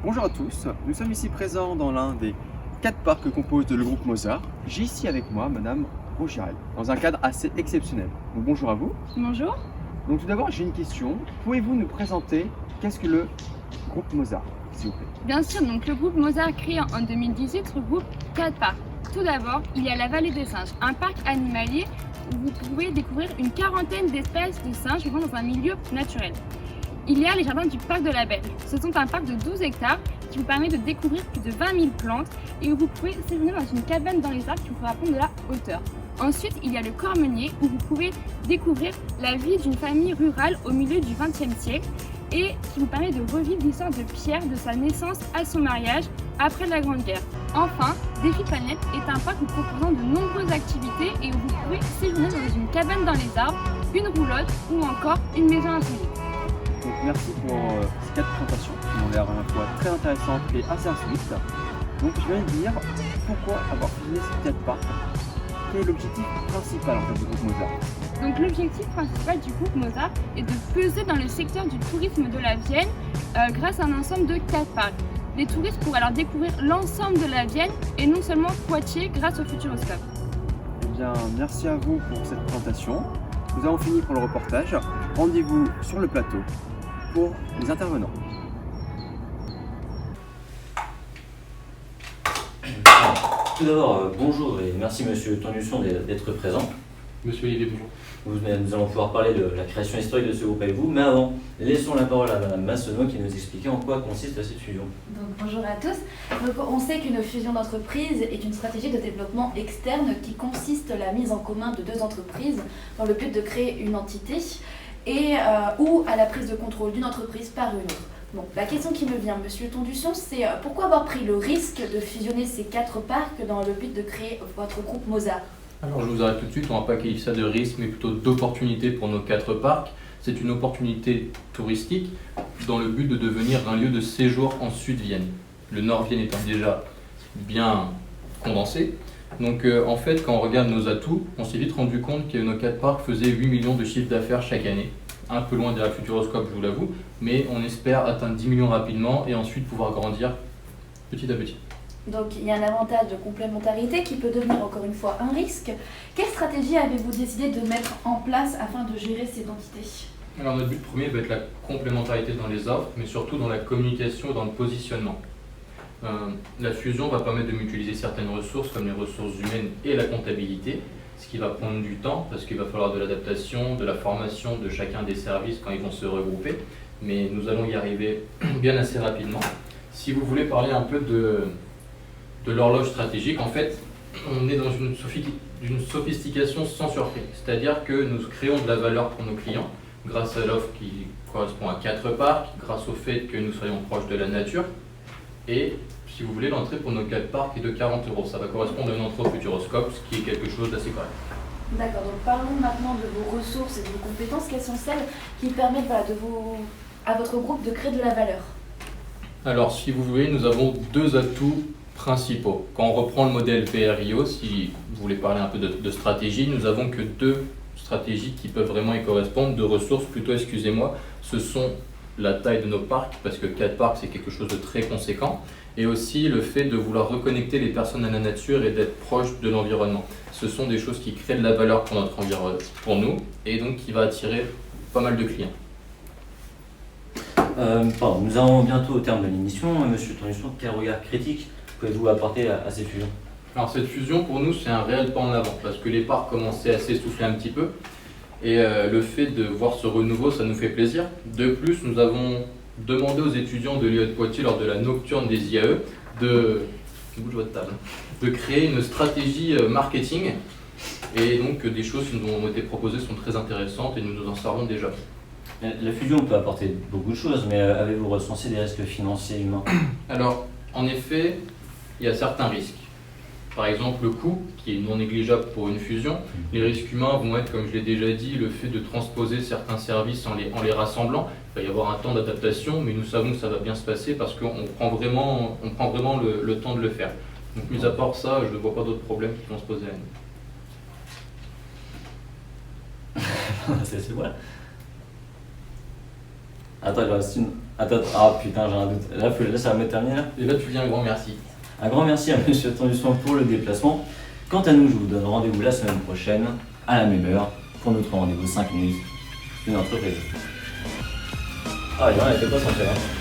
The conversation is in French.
Bonjour à tous, nous sommes ici présents dans l'un des 4 parcs que compose le groupe Mozart. J'ai ici avec moi Madame Rochirel, dans un cadre assez exceptionnel. Donc bonjour à vous. Bonjour. Donc tout d'abord j'ai une question, pouvez-vous nous présenter qu'est-ce que le groupe Mozart, s'il vous plaît? Bien sûr, donc le groupe Mozart créé en 2018 regroupe 4 parcs. Tout d'abord, il y a la Vallée des Singes, un parc animalier où vous pouvez découvrir une quarantaine d'espèces de singes vivant dans un milieu naturel. Il y a les jardins du parc de la Belge. Ce sont un parc de 12 hectares qui vous permet de découvrir plus de 20 000 plantes et où vous pouvez séjourner dans une cabane dans les arbres qui vous fera prendre de la hauteur. Ensuite, il y a le Cormenier où vous pouvez découvrir la vie d'une famille rurale au milieu du XXe siècle et qui vous permet de revivre l'histoire de Pierre de sa naissance à son mariage après la Grande Guerre. Enfin, Défi Planète est un parc vous proposant de nombreuses activités et où vous pouvez séjourner dans une cabane dans les arbres, une roulotte ou encore une maison insolite. Donc merci pour ces 4 présentations qui ont l'air à la fois très intéressantes et assez insolites. Donc je viens de dire pourquoi avoir fusionné ces 4 parcs. Quel est l'objectif principal en fait du groupe Mozart? Donc l'objectif principal du groupe Mozart est de peser dans le secteur du tourisme de la Vienne grâce à un ensemble de 4 parcs. Les touristes pourront alors découvrir l'ensemble de la Vienne et non seulement Poitiers grâce au Futuroscope. Eh bien, merci à vous pour cette présentation. Nous avons fini pour le reportage. Rendez-vous sur le plateau pour les intervenants. Tout d'abord, bonjour et merci Monsieur Tondusson d'être présent. Monsieur Olivier, bonjour. Nous allons pouvoir parler de la création historique de ce groupe avec vous, mais avant, laissons la parole à Madame Massonneau qui nous expliquait en quoi consiste cette fusion. Donc, bonjour à tous. Donc, on sait qu'une fusion d'entreprises est une stratégie de développement externe qui consiste à la mise en commun de 2 entreprises dans le but de créer une entité et ou à la prise de contrôle d'une entreprise par une autre. Bon, la question qui me vient, Monsieur Tondusson, c'est pourquoi avoir pris le risque de fusionner ces 4 parcs dans le but de créer votre groupe Mozart? Alors je vous arrête tout de suite, on ne va pas qualifier ça de risque, mais plutôt d'opportunité pour nos 4 parcs. C'est une opportunité touristique dans le but de devenir un lieu de séjour en Sud-Vienne. Le Nord-Vienne étant déjà bien condensé. Donc en fait, quand on regarde nos atouts, on s'est vite rendu compte que nos 4 parcs faisaient 8 millions de chiffres d'affaires chaque année. Un peu loin derrière Futuroscope, je vous l'avoue, mais on espère atteindre 10 millions rapidement et ensuite pouvoir grandir petit à petit. Donc il y a un avantage de complémentarité qui peut devenir encore une fois un risque. Quelle stratégie avez-vous décidé de mettre en place afin de gérer ces entités? Alors notre but premier va être la complémentarité dans les offres, mais surtout dans la communication et dans le positionnement. La fusion va permettre de mutualiser certaines ressources comme les ressources humaines et la comptabilité, ce qui va prendre du temps parce qu'il va falloir de l'adaptation, de la formation de chacun des services quand ils vont se regrouper, mais nous allons y arriver bien assez rapidement. Si vous voulez parler un peu de l'horloge stratégique, en fait, on est dans une sophistication sans surprise. C'est-à-dire que nous créons de la valeur pour nos clients grâce à l'offre qui correspond à 4 parcs, grâce au fait que nous soyons proches de la nature. Et si vous voulez, l'entrée pour nos 4 parcs est de 40 €. Ça va correspondre à une entrée au Futuroscope, ce qui est quelque chose d'assez correct. D'accord, donc parlons maintenant de vos ressources et de vos compétences. Quelles sont celles qui permettent à votre groupe de créer de la valeur? Alors, si vous voulez, nous avons 2 atouts principaux. Quand on reprend le modèle PRIO, si vous voulez parler un peu de stratégie, nous avons que 2 stratégies qui peuvent vraiment y correspondre, 2 ressources plutôt, excusez-moi. Ce sont la taille de nos parcs, parce que 4 parcs c'est quelque chose de très conséquent, et aussi le fait de vouloir reconnecter les personnes à la nature et d'être proche de l'environnement. Ce sont des choses qui créent de la valeur pour notre environnement, pour nous, et donc qui va attirer pas mal de clients. Nous arrivons bientôt au terme de l'émission. Monsieur Tondusson, quel regard critique pouvez-vous apporter à cette fusion? Alors cette fusion pour nous c'est un réel pas en avant, parce que les parcs commençaient à s'essouffler un petit peu, et le fait de voir ce renouveau, ça nous fait plaisir. De plus, nous avons demandé aux étudiants de l'IE de Poitiers lors de la nocturne des IAE de créer une stratégie marketing, et donc des choses qui nous ont été proposées sont très intéressantes et nous nous en servons déjà. La fusion peut apporter beaucoup de choses, mais avez-vous recensé des risques financiers et humains? Alors, en effet, il y a certains risques. Par exemple, le coût, qui est non négligeable pour une fusion. Les risques humains vont être, comme je l'ai déjà dit, le fait de transposer certains services en les rassemblant. Il va y avoir un temps d'adaptation, mais nous savons que ça va bien se passer parce qu'on prend vraiment le temps de le faire. Donc, mis à part ça, je ne vois pas d'autres problèmes qui vont se poser à nous. C'est voilà. Attends, il reste une. Attends, ah putain, j'ai un doute. Là, ça va me terminer là. Et là, tu dis un grand merci. Un grand merci à Monsieur Tondusson pour le déplacement. Quant à nous, je vous donne rendez-vous la semaine prochaine, à la même heure, pour notre rendez-vous 5 minutes d'une entreprise. Ah, il y en a, elle était pas sans faire.